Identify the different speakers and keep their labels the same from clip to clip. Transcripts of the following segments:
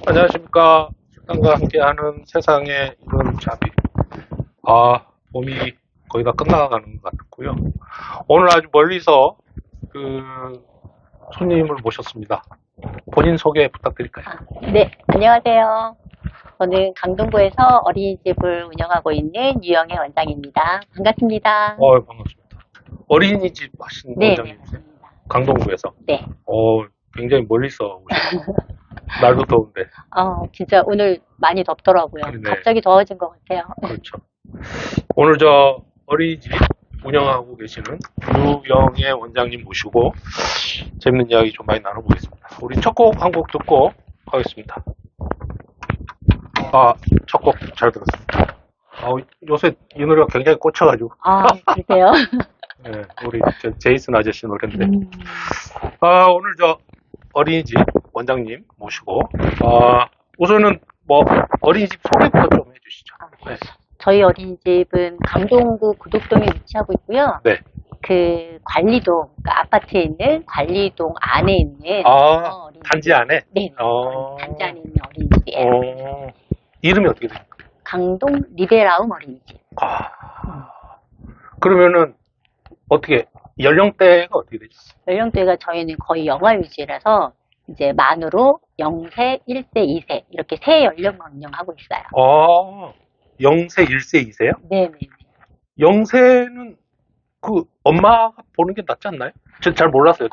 Speaker 1: 안녕하십니까. 식당과 함께하는 세상의 이런 자비. 봄이 거의 다 끝나가는 것 같고요. 오늘 아주 멀리서 손님을 모셨습니다. 본인 소개 부탁드릴까요?
Speaker 2: 네, 안녕하세요. 저는 강동구에서 어린이집을 운영하고 있는 유영애 원장입니다. 반갑습니다.
Speaker 1: 반갑습니다. 어린이집 하신
Speaker 2: 네,
Speaker 1: 원장님이세요? 강동구에서?
Speaker 2: 네.
Speaker 1: 굉장히 멀리서 오셨어요. 날도 더운데.
Speaker 2: 진짜 오늘 많이 덥더라고요.
Speaker 1: 네.
Speaker 2: 갑자기 더워진 것 같아요.
Speaker 1: 그렇죠. 오늘 어린이집 운영하고 계시는 유영애 원장님 모시고 재밌는 이야기 좀 많이 나눠보겠습니다. 우리 첫 곡 한 곡 듣고 하겠습니다. 첫 곡 잘 들었습니다. 요새 이 노래가 굉장히 꽂혀가지고.
Speaker 2: 그러세요?
Speaker 1: 네, 우리 제이슨 아저씨 노래인데. 오늘 어린이집 원장님 모시고, 우선은 어린이집 소개부터 좀 해주시죠. 네.
Speaker 2: 저희 어린이집은 강동구 구덕동에 위치하고 있고요.
Speaker 1: 네.
Speaker 2: 그 관리동, 그러니까 아파트에 있는 관리동 안에 있는 어린이집.
Speaker 1: 단지 안에?
Speaker 2: 네. 단지 안에 있는 어린이집이에요.
Speaker 1: 이름이 어떻게 돼요?
Speaker 2: 강동 리베라움 어린이집.
Speaker 1: 그러면은 어떻게 연령대가 어떻게 되죠?
Speaker 2: 연령대가 저희는 거의 영아 유지라서 이제 만으로 0세, 1세, 2세 이렇게 세 연령만 운영하고 있어요.
Speaker 1: 0세, 1세, 2세요?
Speaker 2: 네네.
Speaker 1: 0세는 엄마가 보는 게 낫지 않나요? 잘 몰랐어요.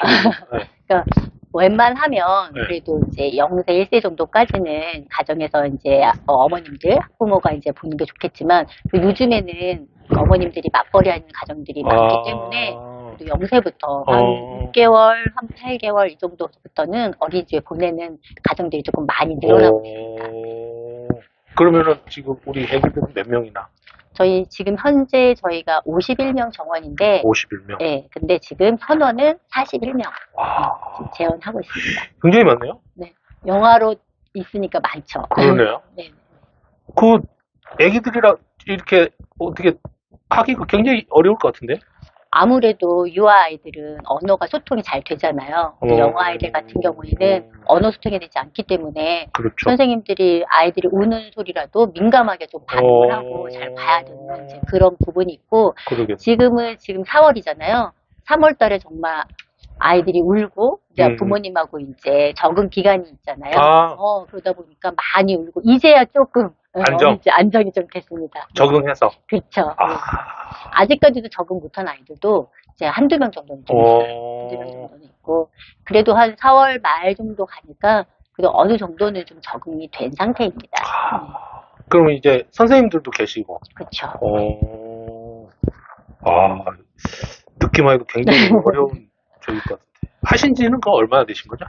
Speaker 1: 네.
Speaker 2: 그러니까 웬만하면
Speaker 1: 네.
Speaker 2: 그래도 이제 0세, 1세 정도까지는 가정에서 이제 어머님들, 학부모가 이제 보는 게 좋겠지만 요즘에는 어머님들이 맞벌이하는 가정들이 많기 때문에 0세부터 한 6개월, 한 8개월 이 정도부터는 어린이집에 보내는 가정들이 조금 많이 늘어나고 있습니다.
Speaker 1: 그러면은 지금 우리 애기들은 몇 명이나?
Speaker 2: 저희 지금 현재 저희가 51명 정원인데
Speaker 1: 51명?
Speaker 2: 네, 근데 지금 현원은 41명 재원하고 있습니다.
Speaker 1: 굉장히 많네요?
Speaker 2: 네, 영화로 있으니까 많죠.
Speaker 1: 그러네요.
Speaker 2: 네.
Speaker 1: 애기들이랑 이렇게 어떻게 하기가 굉장히 어려울 것 같은데?
Speaker 2: 아무래도 유아 아이들은 언어가 소통이 잘 되잖아요. 영어 아이들 같은 경우에는 언어 소통이 되지 않기 때문에
Speaker 1: 그렇죠.
Speaker 2: 선생님들이 아이들이 우는 소리라도 민감하게 좀 반응을 하고 잘 봐야 되는 이제 그런 부분이 있고 지금 4월이잖아요. 3월 달에 정말 아이들이 울고 이제 부모님하고 이제 적응 기간이 있잖아요. 그러다 보니까 많이 울고 이제야 조금 안정이 좀 됐습니다.
Speaker 1: 적응해서.
Speaker 2: 그렇죠. 아직까지도 적응 못한 아이들도 이제 한두 명 정도는 좀 있어요. 한두 명 정도는 있고 그래도 한 4월 말 정도 가니까 그래도 어느 정도는 좀 적응이 된 상태입니다.
Speaker 1: 그럼 이제 선생님들도 계시고.
Speaker 2: 그렇죠.
Speaker 1: 듣기만 해도 굉장히 어려운 저일 것 같아요. 하신 지는 얼마나 되신 거죠?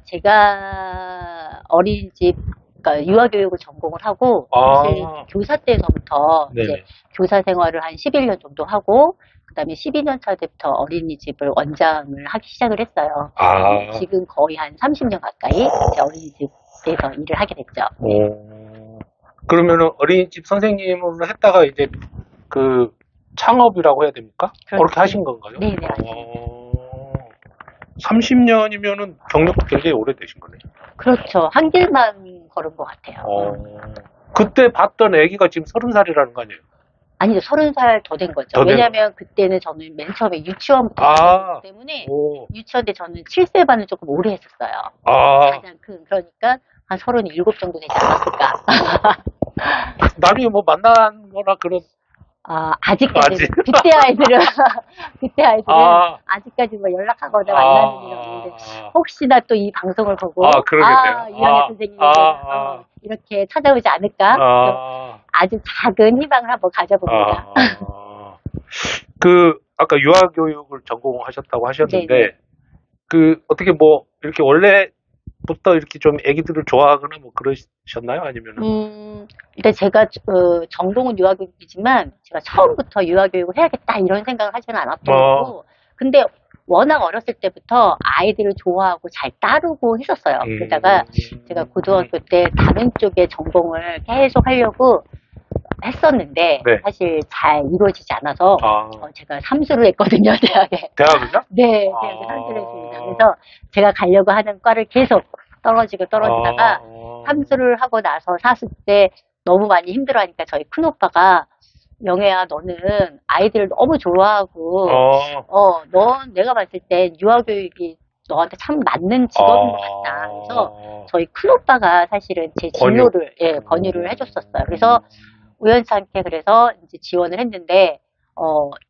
Speaker 2: 제가 어린이집 그러니까 유아교육을 전공을 하고 사실 교사 때서부터 이제 교사 생활을 한 11년 정도 하고 그다음에 12년 차 때부터 어린이집을 원장을 하기 시작을 했어요. 지금 거의 한 30년 가까이 이제 어린이집에서 일을 하게 됐죠.
Speaker 1: 그러면은 어린이집 선생님으로 했다가 이제 창업이라고 해야 됩니까? 그렇게 하신 건가요?
Speaker 2: 네, 맞습니다.
Speaker 1: 30년이면은 경력도 굉장히 오래되신 거네요.
Speaker 2: 그렇죠. 한 길만 걸은 것 같아요.
Speaker 1: 그때 봤던 아기가 지금 30살이라는 거 아니에요?
Speaker 2: 아니죠. 30살 더 된 거죠. 왜냐면 그때는 저는 맨 처음에 유치원부터 했기 때문에 유치원 때 저는 7세반을 조금 오래 했었어요. 가장 그러니까 한 37 정도 되지 않았을까.
Speaker 1: 나중에 만난 거나 그런
Speaker 2: 아직까지는 그때 아이들은 아직까지 연락하거나 만나는 일은 없는데 혹시나 또 이 방송을 보고 유영애 선생님이 이렇게 찾아오지 않을까 아주 작은 희망을 한번 가져봅니다.
Speaker 1: 아까 유아교육을 전공하셨다고 하셨는데
Speaker 2: 네네.
Speaker 1: 어떻게 이렇게 원래부터 이렇게 좀 아기들을 좋아하거나 그러셨나요? 아니면은?
Speaker 2: 일단 제가 전공은 유아교육이지만 제가 처음부터 유아교육을 해야겠다 이런 생각을 하지는 않았던 거고 근데 워낙 어렸을 때부터 아이들을 좋아하고 잘 따르고 했었어요. 그러다가 제가 고등학교 때 다른 쪽의 전공을 계속 하려고 했었는데 사실 잘 이루어지지 않아서 제가 삼수를 했거든요. 대학에.
Speaker 1: 대학을요?
Speaker 2: 네. 대학에 삼수를 했습니다. 그래서 제가 가려고 하는 과를 계속 떨어지다가 삼수를 하고 나서 사수 때 너무 많이 힘들어하니까 저희 큰오빠가 영애야, 너는 아이들을 너무 좋아하고, 넌 내가 봤을 땐 유아교육이 너한테 참 맞는 직업인 것 같다. 그래서 저희 큰오빠가 사실은 제 진로를, 권유를 해줬었어요. 그래서 우연찮게 그래서 이제 지원을 했는데,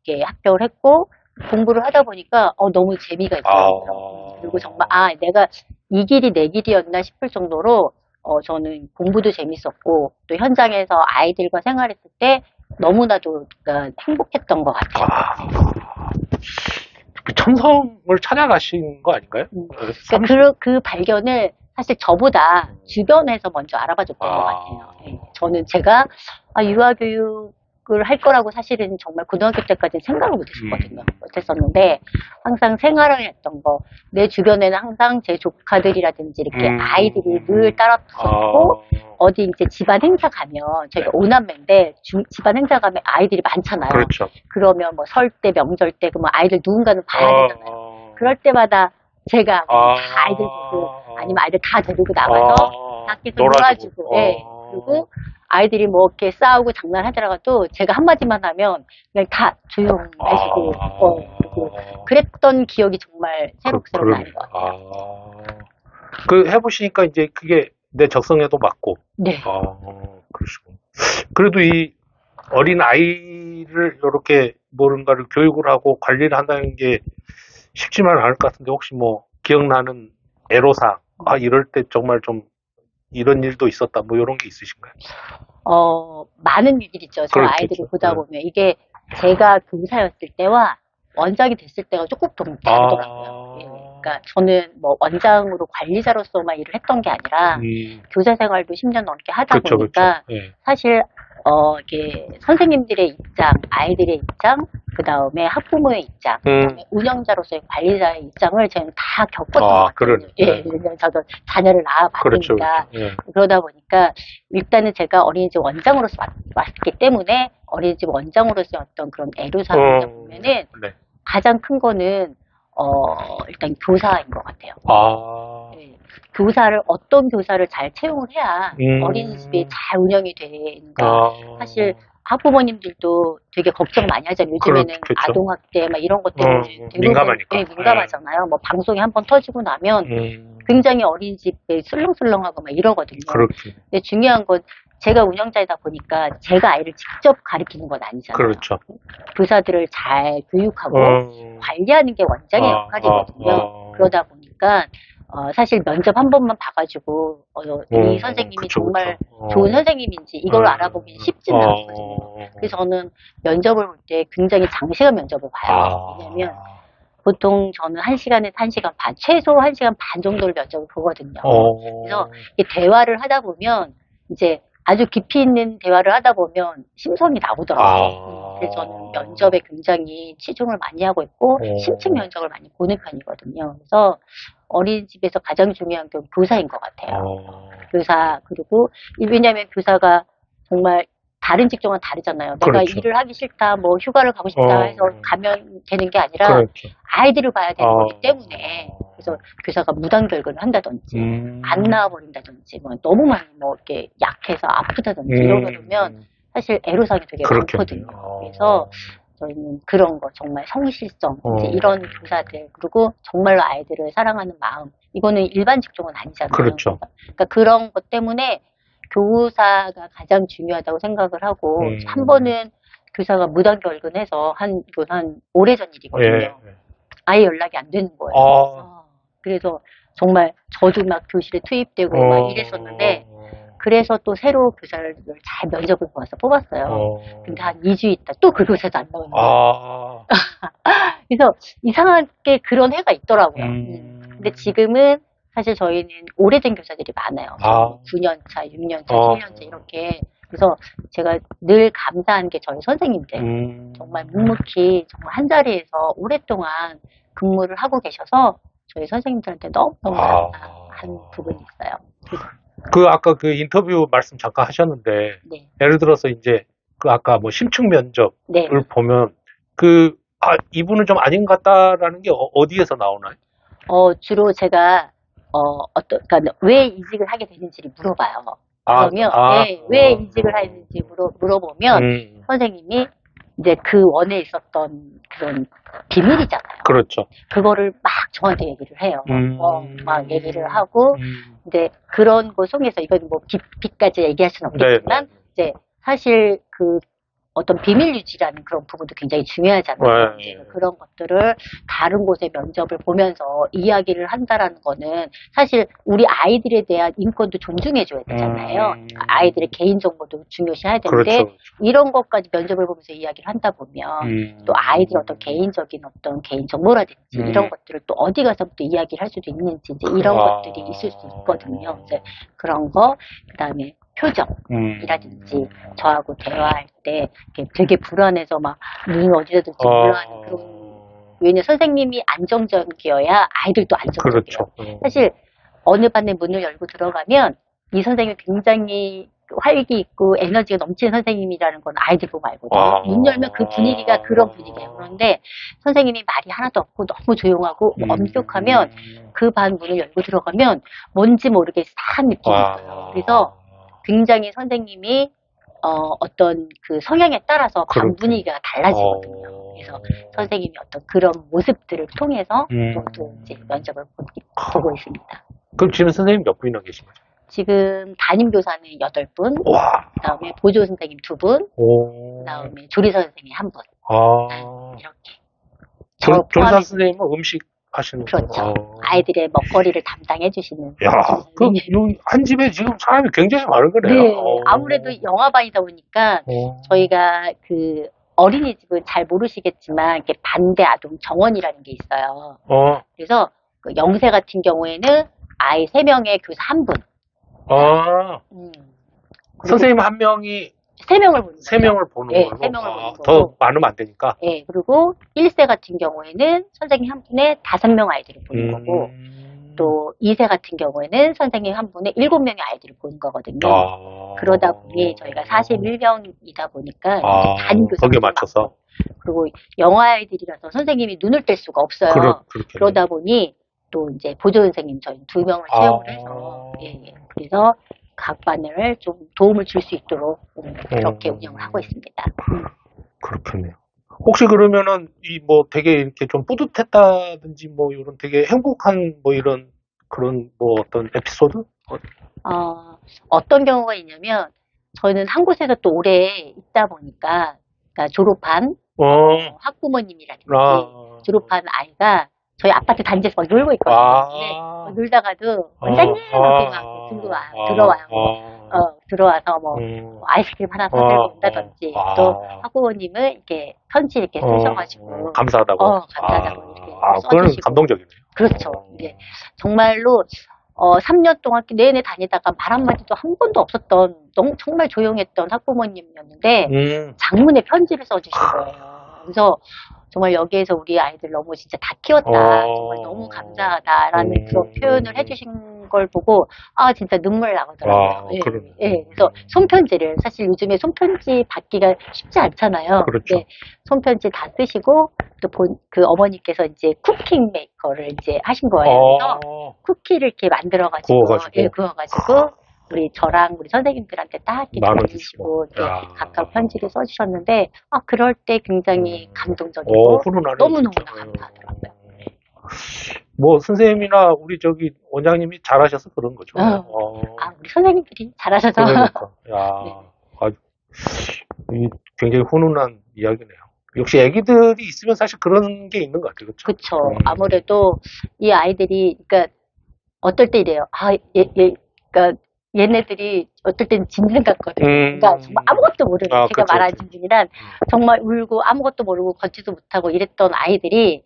Speaker 2: 이렇게 합격을 했고, 공부를 하다 보니까, 너무 재미가 있더라고요. 그리고 정말, 내가 이 길이 내 길이었나 싶을 정도로, 저는 공부도 재밌었고, 또 현장에서 아이들과 생활했을 때 너무나도 행복했던 것 같아요.
Speaker 1: 그 천성을 찾아가신 거 아닌가요?
Speaker 2: 그러니까 그 발견을 사실 저보다 주변에서 먼저 알아봐 줬던 것 같아요. 네. 저는 제가 유아교육을 할 거라고 사실은 정말 고등학교 때까지는 생각을 못했었는데 항상 생활을 했던 거, 내 주변에는 항상 제 조카들이라든지 이렇게 아이들이 늘 따라붙었고 어디 이제 집안 행사 가면 저희가 오남매인데 집안 행사 가면 아이들이 많잖아요.
Speaker 1: 그렇죠.
Speaker 2: 그러면 뭐 설 때, 명절 때 그러면 아이들 누군가는 봐야 되잖아요. 그럴 때마다 제가 다 아이들 보고 아니면 아이들 다 데리고 나가서 밖에서 놀아주고, 그리고 아이들이 뭐 이렇게 싸우고 장난하더라도 제가 한마디만 하면 그냥 다 조용해지고, 그랬던 기억이 정말 새록새록 나는 것 같아요.
Speaker 1: 그 해보시니까 이제 그게 내 적성에도 맞고.
Speaker 2: 네.
Speaker 1: 그러시군요. 그래도 이 어린 아이를 이렇게 뭔가를 교육을 하고 관리를 한다는 게 쉽지만 않을 것 같은데 혹시 뭐 기억나는 애로사항, 이럴 때 정말 좀 이런 일도 있었다, 뭐 이런 게 있으신가요?
Speaker 2: 많은 일들이 있죠. 저 아이들을 보다 보면. 이게 제가 교사였을 때와 원장이 됐을 때가 조금 다르더라고요. 그러니까 저는 뭐 원장으로 관리자로서만 일을 했던 게 아니라 교사 생활도 10년 넘게 하다 보니까 사실 이게 선생님들의 입장, 아이들의 입장, 그 다음에 학부모의 입장, 그다음에 운영자로서의 관리자의 입장을 저는 다 겪었던 것 같아요. 왜냐면 저도 자녀를 낳아봤으니까. 그러다 보니까 일단은 제가 어린이집 원장으로서 왔기 때문에 어린이집 원장으로서의 어떤 그런 애로사항을 보면은 가장 큰 거는 일단 교사인 것 같아요. 교사를 어떤 교사를 잘 채용을 해야 어린이집이 잘 운영이 되는가. 사실 학부모님들도 되게 걱정 많이 하잖아요. 요즘에는 아동학대 막 이런 것 때문에 대부분 민감하잖아요. 뭐 방송이 한번 터지고 나면 굉장히 어린이집에 술렁술렁하고 막 이러거든요. 근데 중요한 건 제가 운영자이다 보니까 제가 아이를 직접 가르치는 건 아니잖아요. 교사들을 잘 교육하고 관리하는 게 원장의 역할이거든요. 그러다 보니까 사실 면접 한 번만 봐가지고 이 선생님이 정말 좋은 선생님인지 이걸 알아보기 쉽지는 않거든요. 그래서 저는 면접을 볼 때 굉장히 장시간 면접을 봐요. 왜냐면 보통 저는 1시간에서 1시간 반, 최소 1시간 반 정도를 면접을 보거든요. 그래서 이 대화를 하다 보면 이제 아주 깊이 있는 대화를 하다 보면 심성이 나오더라고요. 그래서 저는 면접에 굉장히 치중을 많이 하고 있고 심층 면접을 많이 보는 편이거든요. 그래서 어린이집에서 가장 중요한 게 교사인 것 같아요. 교사, 그리고 왜냐하면 교사가 정말 다른 직종은 다르잖아요. 내가 일을 하기 싫다, 뭐 휴가를 가고 싶다 해서 가면 되는 게 아니라 아이들을 봐야 되는 거기 때문에 그래서 교사가 무단결근을 한다든지 안 나와버린다든지 뭐 너무 많이 뭐 이렇게 약해서 아프다든지 이러면 사실 애로사항이 되게 많거든요. 그래서 저희는 그런 거 정말 성실성 이제 이런 교사들 그리고 정말로 아이들을 사랑하는 마음 이거는 일반 직종은 아니잖아요. 그러니까 그런 것 때문에 교사가 가장 중요하다고 생각을 하고 한 번은 교사가 무단결근해서 한 오래전 일이거든요. 아예 연락이 안 되는 거예요. 그래서 정말 저도 막 교실에 투입되고 막 이랬었는데 그래서 또 새로 교사를 잘 면접을 봐서 뽑았어요. 근데 한 2주 있다 또 그 교사도 안 나오는 거예요. 그래서 이상하게 그런 해가 있더라고요. 근데 지금은 사실 저희는 오래된 교사들이 많아요. 9년차, 6년차, 7년차 이렇게. 그래서 제가 늘 감사한 게 저희 선생님들. 정말 묵묵히 정말 한 자리에서 오랫동안 근무를 하고 계셔서 저희 선생님들한테 너무너무 감사한 부분이 있어요.
Speaker 1: 아까 그 인터뷰 말씀 잠깐 하셨는데, 예를 들어서 이제 그 아까 뭐 심층 면접을 보면 이분은 좀 아닌 것 같다라는 게 어디에서 나오나요?
Speaker 2: 주로 제가 그러니까 왜 이직을 하게 되는지를 물어봐요.
Speaker 1: 아,
Speaker 2: 그러면,
Speaker 1: 아,
Speaker 2: 네, 왜 이직을 하는지 물어보면, 선생님이 이제 그 원에 있었던 그런 비밀이잖아요.
Speaker 1: 그렇죠.
Speaker 2: 그거를 막 저한테 얘기를 해요. 막 얘기를 하고, 이제 그런 거 속에서, 이건 뭐 빚까지 얘기할 수는 없겠지만,
Speaker 1: 네.
Speaker 2: 이제 사실 그 어떤 비밀 유지라는 그런 부분도 굉장히 중요하잖아요.
Speaker 1: 네.
Speaker 2: 그런 것들을 다른 곳의 면접을 보면서 이야기를 한다라는 거는 사실 우리 아이들에 대한 인권도 존중해줘야 되잖아요. 아이들의 개인정보도 중요시해야 되는데,
Speaker 1: 그렇죠.
Speaker 2: 이런 것까지 면접을 보면서 이야기를 한다 보면 또 아이들의 어떤 개인적인 어떤 개인정보라든지 이런 것들을 또 어디 가서 또 이야기를 할 수도 있는지 이제 이런 것들이 있을 수 있거든요. 이제 그런 거, 그 다음에 표정이라든지 저하고 대화할 때 되게 불안해서 막 눈을 어디다 둘지 몰라하는 그런, 왜냐 선생님이 안정적이어야 아이들도 안정적이에요.
Speaker 1: 그렇죠.
Speaker 2: 사실 어느 반에 문을 열고 들어가면 이 선생님이 굉장히 활기 있고 에너지가 넘치는 선생님이라는 건 아이들 보고 알거든요. 문 열면 그 분위기가 그런 분위기예요. 그런데 선생님이 말이 하나도 없고 너무 조용하고 엄격하면 그 반 문을 열고 들어가면 뭔지 모르게 싸한 느낌이 있어요. 그래서 굉장히 선생님이 어떤 그 성향에 따라서 반 분위기가 달라지거든요. 그래서 선생님이 어떤 그런 모습들을 통해서 또 이제 면접을 보고 있습니다.
Speaker 1: 그럼 지금 선생님 몇 분이나 계신 거죠?
Speaker 2: 지금 담임교사는 8분, 그다음에 보조 선생님 2분, 그다음에 조리사 선생님 1분. 이렇게.
Speaker 1: 조리사 선생님은 음식 하시는
Speaker 2: 그렇죠. 아이들의 먹거리를 담당해 주시는.
Speaker 1: 야, 그럼 한 집에 지금 사람이 굉장히 많은 거네요.
Speaker 2: 네, 아무래도 영화반이다 보니까 저희가 그 어린이집은 잘 모르시겠지만 이렇게 반대 아동 정원이라는 게 있어요. 그래서 그 영세 같은 경우에는 아이 3명에 교사 1분.
Speaker 1: 선생님 한 명이
Speaker 2: 3명을 보는 거죠.
Speaker 1: 3명을 보는
Speaker 2: 네,
Speaker 1: 걸로?
Speaker 2: 3명을 보는 거고.
Speaker 1: 더 많으면 안 되니까?
Speaker 2: 네, 그리고 1세 같은 경우에는 선생님 한 분에 5명 아이들을 보는 거고, 또 2세 같은 경우에는 선생님 한 분에 7명의 아이들을 보는 거거든요. 그러다 보니 저희가 41명이다 보니까 담임교사
Speaker 1: 거기에 맞춰서?
Speaker 2: 그리고 영아 아이들이라서 선생님이 눈을 뗄 수가 없어요. 그러다 보니 또 이제 보조 선생님 저희 2명을 채용을 해서 그래서 각 반을 좀 도움을 줄 수 있도록 그렇게 운영을 하고 있습니다.
Speaker 1: 그렇겠네요. 혹시 그러면은 이 뭐 되게 이렇게 좀 뿌듯했다든지 뭐 이런 되게 행복한 뭐 이런 그런 뭐 어떤 에피소드?
Speaker 2: 어떤 경우가 있냐면 저희는 한 곳에서 또 오래 있다 보니까 그러니까 졸업한 학부모님이라든지 졸업한 아이가 저희 아파트 단지에서 막 놀고 있거든요. 근데 놀다가도 원장님 하고 막 들어와서 뭐 아이스크림 하나 사들고 온다든지 또 학부모님은 이렇게 편지 이렇게 쓰셔가지고
Speaker 1: 감사하다고.
Speaker 2: 감사하다고 이렇게
Speaker 1: 그건
Speaker 2: 써주시고.
Speaker 1: 감동적이네요.
Speaker 2: 그렇죠. 네. 정말로 3년 동안 내내 다니다가 말 한마디도 한 번도 없었던 정말 조용했던 학부모님이었는데 장문의 편지를 써주신 거예요. 그래서 정말 여기에서 우리 아이들 너무 진짜 다 키웠다. 정말 너무 감사하다라는 그런 표현을 해주신 걸 보고 진짜 눈물 나오더라고요. 그래서 손편지를 사실 요즘에 손편지 받기가 쉽지 않잖아요.
Speaker 1: 그렇죠.
Speaker 2: 손편지 다 쓰시고 또 그 어머니께서 이제 쿠킹 메이커를 이제 하신 거예요. 그래서 쿠키를 이렇게 만들어가지고 구워가지고 우리 저랑 우리 선생님들한테 딱 이렇게 나눠주시고 각각 편지를 써주셨는데 그럴 때 굉장히 감동적이고 너무너무나 감사하더라고요.
Speaker 1: 뭐 선생님이나 우리 저기 원장님이 잘하셔서 그런 거죠.
Speaker 2: 우리 선생님들이 잘하셔서.
Speaker 1: 그러니까. 굉장히 훈훈한 이야기네요. 역시 애기들이 있으면 사실 그런 게 있는 것 같아요.
Speaker 2: 그렇죠. 아무래도 이 아이들이 그러니까 어떨 때 이래요. 그러니까 얘네들이 어떨 땐 짐승 같거든요. 그러니까 정말 아무것도 모르는 제가 말한 짐승이란 정말 울고 아무것도 모르고 걷지도 못하고 이랬던 아이들이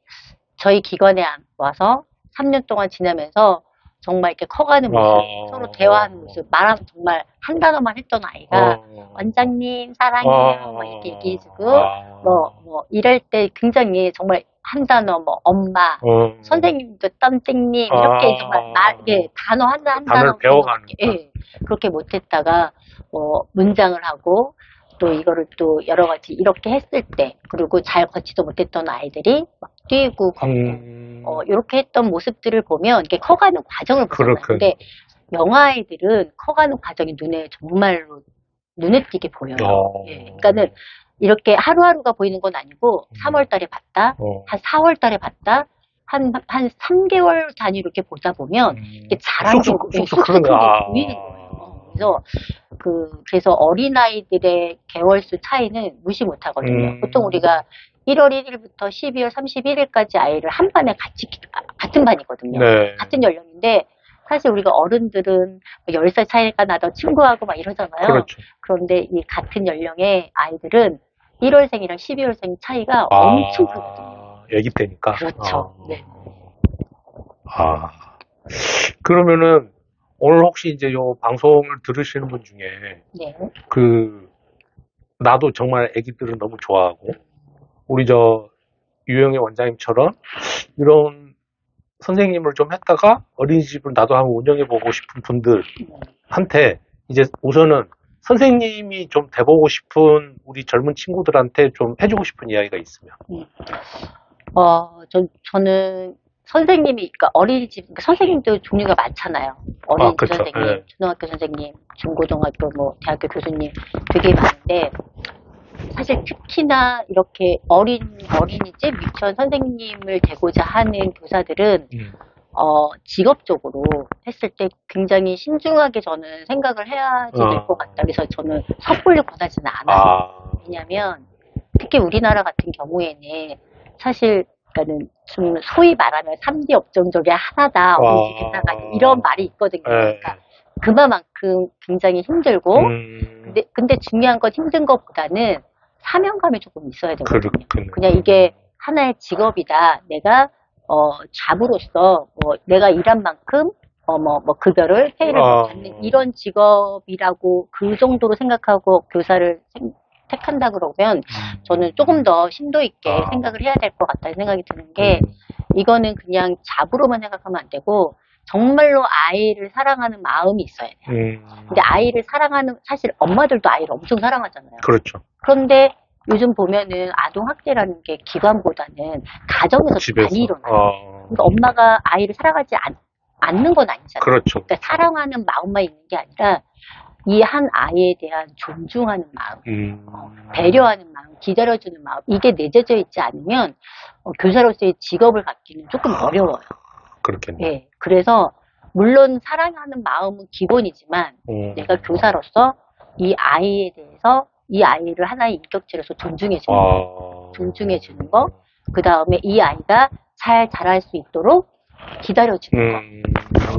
Speaker 2: 저희 기관에 와서 3년 동안 지나면서 정말 이렇게 커가는 모습, 서로 대화하는 모습, 말하면 정말 한 단어만 했던 아이가 원장님 사랑해요 뭐 이렇게 얘기해주고 뭐 이럴 때 굉장히 정말 한 단어 뭐 엄마, 선생님도 땀땡님 이렇게 정말 단어 한 단어
Speaker 1: 배워가는
Speaker 2: 그렇게 못했다가 뭐 문장을 하고 또 이거를 또 여러 가지 이렇게 했을 때 그리고 잘 걷지도 못했던 아이들이 막 뛰고 걷고 이렇게 했던 모습들을 보면 이게 커가는 과정을 보잖아요.
Speaker 1: 그렇군.
Speaker 2: 근데 영아아이들은 커가는 과정이 정말로 눈에 띄게 보여요. 예, 그러니까는 이렇게 하루하루가 보이는 건 아니고 3월 달에 봤다, 한 4월 달에 봤다, 한 3개월 단위로 이렇게 보다 보면 이게 자라는 게 쑥쑥 크게 보이는 거예요. 그래서 어린아이들의 개월수 차이는 무시 못 하거든요. 보통 우리가 1월 1일부터 12월 31일까지 아이를 한 반에 같은 반이거든요.
Speaker 1: 네.
Speaker 2: 같은 연령인데, 사실 우리가 어른들은 10살 차이가 나도 친구하고 막 이러잖아요.
Speaker 1: 그렇죠.
Speaker 2: 그런데 이 같은 연령의 아이들은 1월생이랑 12월생 차이가 엄청 크거든요.
Speaker 1: 애기 때니까.
Speaker 2: 그렇죠. 네.
Speaker 1: 그러면은 오늘 혹시 이제 요 방송을 들으시는 분 중에
Speaker 2: 네.
Speaker 1: 나도 정말 애기들은 너무 좋아하고 우리 유영애 원장님처럼 이런 선생님을 좀 했다가 어린이집을 나도 한번 운영해보고 싶은 분들한테 이제 우선은 선생님이 좀 돼보고 싶은 우리 젊은 친구들한테 좀 해주고 싶은 이야기가 있으면.
Speaker 2: 저는 선생님이, 그러니까 어린이집, 그러니까 선생님도 종류가 많잖아요. 어린이집
Speaker 1: 그렇죠.
Speaker 2: 선생님,
Speaker 1: 네.
Speaker 2: 초등학교 선생님, 중고등학교, 대학교 교수님 되게 많은데, 사실 특히나 이렇게 어린이집, 유치원 선생님을 되고자 하는 교사들은, 직업적으로 했을 때 굉장히 신중하게 저는 생각을 해야지 될 것 같다. 그래서 저는 섣불리 권하지는 않아요. 왜냐면, 특히 우리나라 같은 경우에는 사실, 그러니까는 좀 소위 말하면 3D 업종 중에 하나다, 어린이집 교사가 이런 말이 있거든요. 그러니까 그만큼 굉장히 힘들고, 근데 중요한 건 힘든 것보다는 사명감이 조금 있어야 되거든요. 그냥 이게 하나의 직업이다. 내가 잡으로서 내가 일한 만큼 급여를 페이를 받는 이런 직업이라고 그 정도로 생각하고 교사를 택한다 그러면 저는 조금 더 심도 있게 생각을 해야 될 것 같다는 생각이 드는 게, 이거는 그냥 잡으로만 생각하면 안 되고 정말로 아이를 사랑하는 마음이 있어야 돼요. 근데 아이를 사실 엄마들도 아이를 엄청 사랑하잖아요.
Speaker 1: 그렇죠.
Speaker 2: 그런데 요즘 보면은 아동학대라는 게 기관보다는 가정에서 많이 일어나요. 그러니까 엄마가 아이를 사랑하지 않는 건 아니잖아요.
Speaker 1: 그렇죠.
Speaker 2: 그러니까 사랑하는 마음만 있는 게 아니라 이 한 아이에 대한 존중하는 마음, 배려하는 마음, 기다려주는 마음, 이게 내재져 있지 않으면 교사로서의 직업을 갖기는 조금 어려워요.
Speaker 1: 그렇겠네요.
Speaker 2: 네, 그래서 물론 사랑하는 마음은 기본이지만 내가 교사로서 이 아이에 대해서 이 아이를 하나의 인격체로서 존중해주는 거, 그 다음에 이 아이가 잘 자랄 수 있도록 기다려주는 거.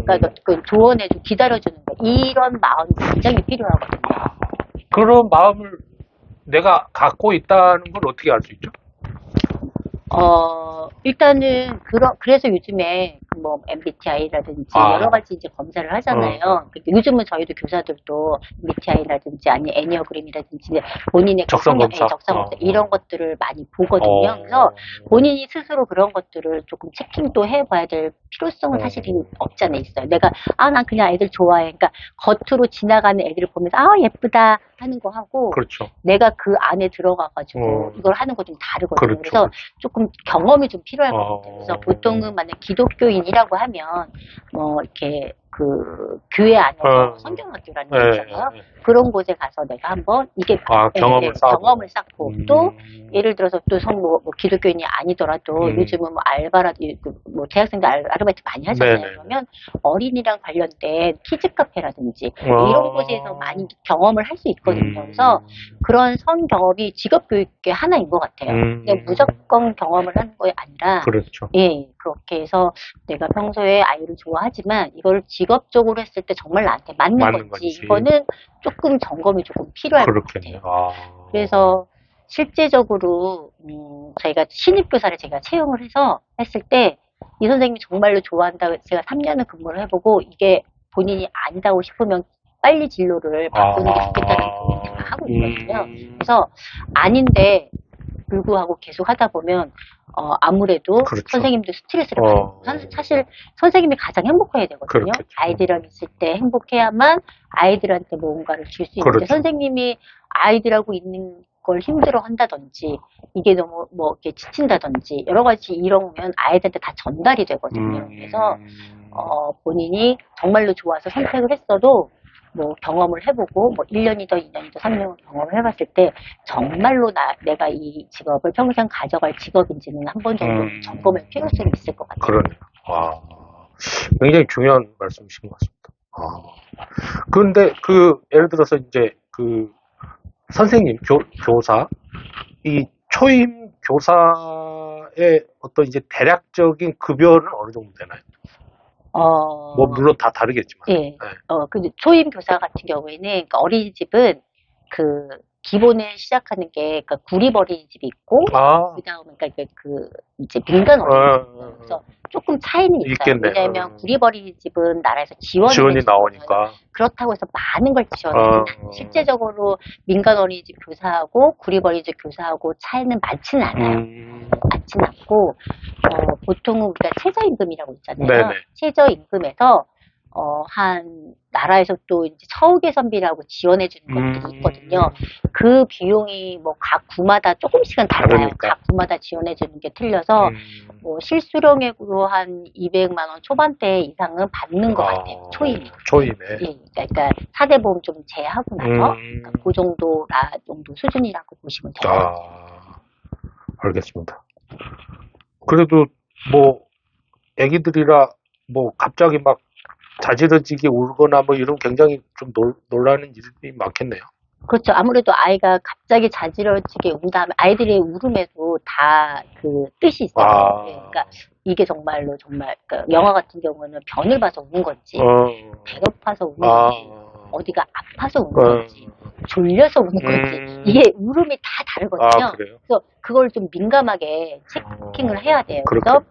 Speaker 2: 그러니까 조언해주고 기다려주는 거. 이런 마음이 굉장히 필요하거든요.
Speaker 1: 그런 마음을 내가 갖고 있다는 걸 어떻게 알 수 있죠?
Speaker 2: 일단은, 그래서 요즘에, MBTI라든지, 여러 가지 이제 검사를 하잖아요. 요즘은 저희도 교사들도 MBTI라든지, 아니, 애니어그램이라든지, 본인의
Speaker 1: 적성검사,
Speaker 2: 이런 것들을 많이 보거든요. 그래서 본인이 스스로 그런 것들을 조금 체킹도 해봐야 될 필요성은 사실 없잖아요, 있어요. 내가, 난 그냥 애들 좋아해. 그러니까, 겉으로 지나가는 애들을 보면서, 예쁘다 하는 거 하고,
Speaker 1: 그렇죠.
Speaker 2: 내가 그 안에 들어가가지고, 이걸 하는 거 좀 다르거든요.
Speaker 1: 그렇죠.
Speaker 2: 그래서 조금 경험이 좀 필요할 것 같아요. 그래서 보통은 만약 기독교인이라고 하면 이렇게 교회 안에서 성경학교라는 게 있잖아요. 그런 곳에 가서 내가 한번 이게 경험을 쌓고 또 예를 들어서 또 기독교인이 아니더라도 요즘은 알바라든지 대학생들 아르바이트 많이 하잖아요. 그러면 어린이랑 관련된 키즈 카페라든지 이런 곳에서 많이 경험을 할 수 있거든요. 그래서 그런 선 경험이 직업 교육의 하나인 것 같아요. 그냥 무조건 경험을 하는 게 아니라
Speaker 1: 그렇죠.
Speaker 2: 예, 그렇게 해서 내가 평소에 아이를 좋아하지만 이걸 직업적으로 했을 때 정말 나한테 맞는 건지 이거는 조금 점검이 조금 필요할 것 같아요. 그래서 실제적으로 저희가 신입교사를 제가 채용을 해서 했을 때 이 선생님이 정말로 좋아한다고 제가 3년을 근무를 해보고 이게 본인이 아니다고 싶으면 빨리 진로를 바꾸는 게 좋겠다는 고민을 다 하고 있거든요. 그래서 아닌데 불구하고 계속 하다 보면 아무래도
Speaker 1: 그렇죠.
Speaker 2: 선생님도 스트레스를 받고 사실 선생님이 가장 행복해야 되거든요.
Speaker 1: 그렇겠죠.
Speaker 2: 아이들이랑 있을 때 행복해야만 아이들한테 뭔가를 줄 수 있는데
Speaker 1: 그렇죠.
Speaker 2: 선생님이 아이들하고 있는 그걸 힘들어 한다든지, 이게 너무 뭐 이렇게 지친다든지, 여러 가지 이러면 아이들한테 다 전달이 되거든요. 그래서, 본인이 정말로 좋아서 선택을 했어도, 뭐 경험을 해보고, 뭐 1년이든 2년이든 3년 경험을 해봤을 때, 정말로 내가 이 직업을 평생 가져갈 직업인지는 한 번 정도 점검할 필요성이 있을 것 같아요.
Speaker 1: 그러네요. 아, 굉장히 중요한 말씀이신 것 같습니다. 그런데 예를 들어서 이제 선생님, 교사, 이 초임 교사의 어떤 이제 대략적인 급여는 어느 정도 되나요? 뭐 물론 다 다르겠지만.
Speaker 2: 예.
Speaker 1: 네.
Speaker 2: 그 초임 교사 같은 경우에는 그러니까 어린이집은 기본에 시작하는 게 구립 어린이집이 있고 그다음에 그러니까 이제 민간 어린이집. 그래서 조금 차이는 있어요.
Speaker 1: 있겠네.
Speaker 2: 왜냐하면 구립 어린이집은 나라에서 지원이
Speaker 1: 나오니까.
Speaker 2: 그렇다고 해서 많은 걸 지원해요. 실제적으로 민간 어린이집 교사하고 구립 어린이집 교사하고 차이는 많지는 않아요. 많지는 않고 보통은 우리가 최저임금이라고 있잖아요.
Speaker 1: 네네.
Speaker 2: 최저임금에서 나라에서 또 이제 처우 개선비라고 지원해주는 것들이 있거든요. 그 비용이 뭐 각 구마다 조금씩은 달라요.
Speaker 1: 그러니까.
Speaker 2: 각 구마다 지원해주는 게 틀려서 뭐 실수령액으로 한 200만 원 초반대 이상은 받는 것 같아요. 초임에. 예, 그러니까 사대보험 좀 제하고 나서 그러니까 그 정도 수준이라고 보시면 돼요.
Speaker 1: 알겠습니다. 그래도 뭐 애기들이라 뭐 갑자기 막 자지러지게 울거나 뭐 이런 굉장히 좀 놀라는 일이 많겠네요.
Speaker 2: 그렇죠. 아무래도 아이가 갑자기 자지러지게 운다 하면 아이들의 울음에도 다 뜻이 있어요. 그러니까 이게 정말 그러니까 영화 같은 경우는 변을 봐서 우는 건지, 배고파서 우는 건지, 어디가 아파서 우는 건지, 졸려서 우는 건지, 이게 울음이 다 다르거든요. 그래서 그걸 좀 민감하게 체킹을 해야 돼요. 그래서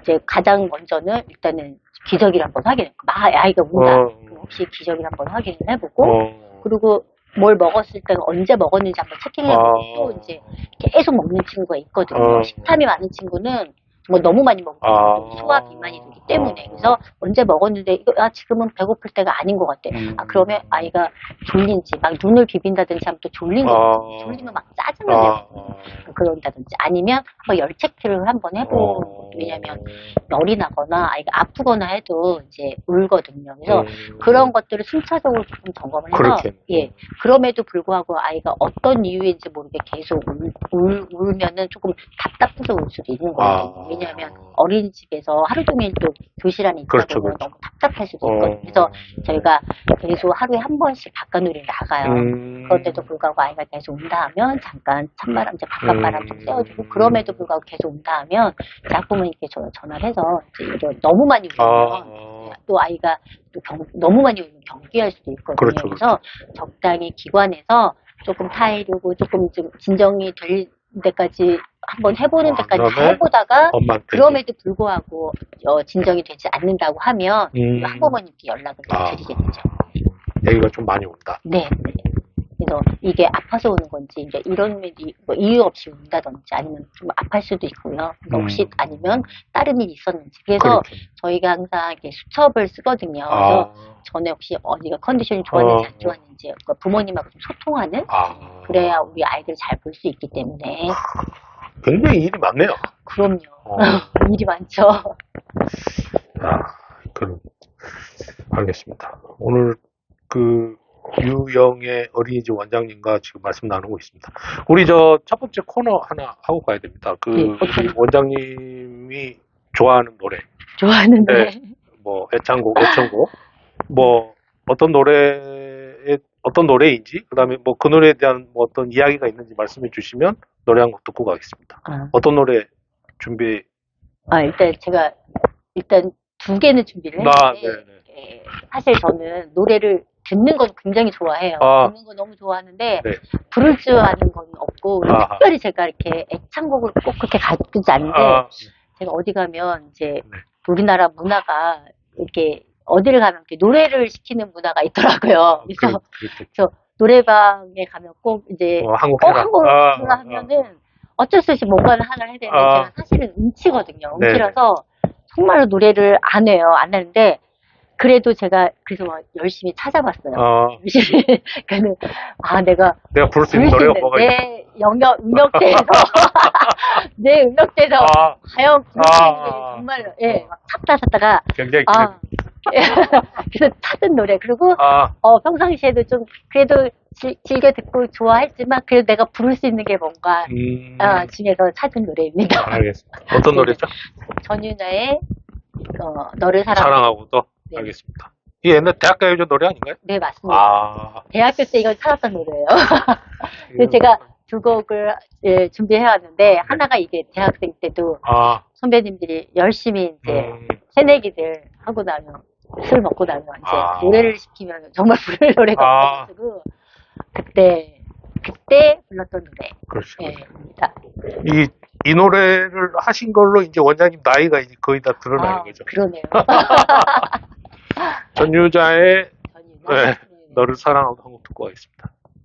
Speaker 2: 이제 가장 먼저는 일단은 기저귀를 한번 확인해. 아이가 운다. 그럼 혹시 기저귀를 한번 확인을 해보고, 그리고 뭘 먹었을 때는 언제 먹었는지 한번 체킹해보고 또 이제 계속 먹는 친구가 있거든요. 식탐이 많은 친구는 뭐 너무 많이 먹으면 소화 비만이 되기 때문에 그래서 언제 먹었는데 이거 지금은 배고플 때가 아닌 것 같아. 그러면 아이가 졸린지 막 눈을 비빈다든지 하면 또 졸린 거 졸리면 막 짜증을 내고 그런다든지 아니면 한번 열 체크를 한번 해보고 왜냐면 열이 나거나 아이가 아프거나 해도 이제 울거든요. 그래서 그런 것들을 순차적으로 조금 점검을 해서 예 그럼에도 불구하고 아이가 어떤 이유인지 모르게 계속 울면은 조금 답답해서 울 수도 있는 거예요. 왜냐하면 어린이집에서 하루 종일 또 교실 안에 있다 보면 너무 답답할 수도 있거든요. 그래서 저희가 계속 하루에 한 번씩 바깥놀이를 나가요. 그런데도 불구하고 아이가 계속 운다 하면 잠깐 찬바람, 이제 바깥바람 좀 쐬어주고 그럼에도 불구하고 계속 운다 하면 학부모님께 전화를 해서 이제 너무 많이 울면 또 아이가 또 너무 많이 울면 경기할 수도 있거든요. 그래서 적당히 기관에서 조금 타이르고 조금 좀 진정이 될 때까지 한번 해보는 데까지 다 해보다가 그럼에도 불구하고 진정이 되지 않는다고 하면 학부모님께 연락을 드리겠죠.
Speaker 1: 얘기가 좀 많이 온다.
Speaker 2: 네. 그래서 이게 아파서 오는 건지 이제 이런 뭐 이유 없이 운다든지 아니면 좀 아플 수도 있고요. 혹시 아니면 다른 일이 있었는지. 그래서 저희가 항상 이렇게 수첩을 쓰거든요. 그래서 전에 혹시 어디가 컨디션이 좋았는지 안 좋았는지 부모님하고 좀 소통하는 그래야 우리 아이들 잘 볼 수 있기 때문에.
Speaker 1: 굉장히 일이 많네요.
Speaker 2: 그럼요. 일이 많죠.
Speaker 1: 알겠습니다. 오늘 유영애 어린이집 원장님과 지금 말씀 나누고 있습니다. 우리 첫 번째 코너 하나 하고 가야 됩니다. 원장님이 좋아하는 노래.
Speaker 2: 좋아하는 노래.
Speaker 1: 뭐 애창곡, 애청곡. 뭐 어떤 노래인지, 그다음에 뭐 그 노래에 대한 뭐 어떤 이야기가 있는지 말씀해 주시면 노래 한 곡 듣고 가겠습니다. 어떤 노래 준비?
Speaker 2: 일단 제가 두 개는 준비를 했는데 사실 저는 노래를 듣는 건 굉장히 좋아해요. 듣는 거 너무 좋아하는데 부를 줄 아는 건 없고 특별히 제가 이렇게 애창곡을 꼭 그렇게 가지지 않는데 제가 어디 가면 이제 우리나라 문화가 이렇게 어디를 가면 이렇게 노래를 시키는 문화가 있더라고요. 그래서 노래방에 가면 꼭 이제 한국어로 하면은 어쩔 수 없이 뭔가를 하나 해야 되는데 제가 사실은 음치거든요. 음치라서 정말로 노래를 안 해요. 안 하는데 그래도 제가 그래서 막 열심히 찾아봤어요.
Speaker 1: 아,
Speaker 2: 열심히. 그러니까는 내가
Speaker 1: 내가 부를 수 있는
Speaker 2: 부를 수
Speaker 1: 노래가
Speaker 2: 있는
Speaker 1: 뭐가 있나?
Speaker 2: 내 음역대에서 내 음역대에서
Speaker 1: 아,
Speaker 2: 과연 부를 수 있는 게
Speaker 1: 아,
Speaker 2: 정말 막 찾다가
Speaker 1: 굉장히
Speaker 2: 그래서 찾은 노래. 그리고
Speaker 1: 아,
Speaker 2: 평상시에도 좀 그래도 즐겨 듣고 좋아했지만 그래도 내가 부를 수 있는 게 뭔가 중에서 찾은 노래입니다.
Speaker 1: 알겠습니다. 어떤
Speaker 2: 네.
Speaker 1: 노래죠?
Speaker 2: 전윤아의 너를
Speaker 1: 사랑하고 또
Speaker 2: 네.
Speaker 1: 알겠습니다. 이 옛날 대학가요제 노래 아닌가요?
Speaker 2: 네, 맞습니다.
Speaker 1: 아,
Speaker 2: 대학교 때 이걸 찾았던 노래예요. 그래서 제가 두 곡을 준비해 왔는데 하나가 이게 대학생 때도 선배님들이 열심히 이제 새내기들 하고 나면 술 먹고 나면 이제 노래를 시키면 정말 부를 노래가 없어가지고 그때 불렀던 노래.
Speaker 1: 그렇습니다. 이 노래를 하신 걸로 이제 원장님 나이가 이제 거의 다 드러나는 거죠.
Speaker 2: 그러네요.
Speaker 1: 전유자의
Speaker 2: 전유자.
Speaker 1: 너를 사랑하고 한 곡 듣고 가겠습니다.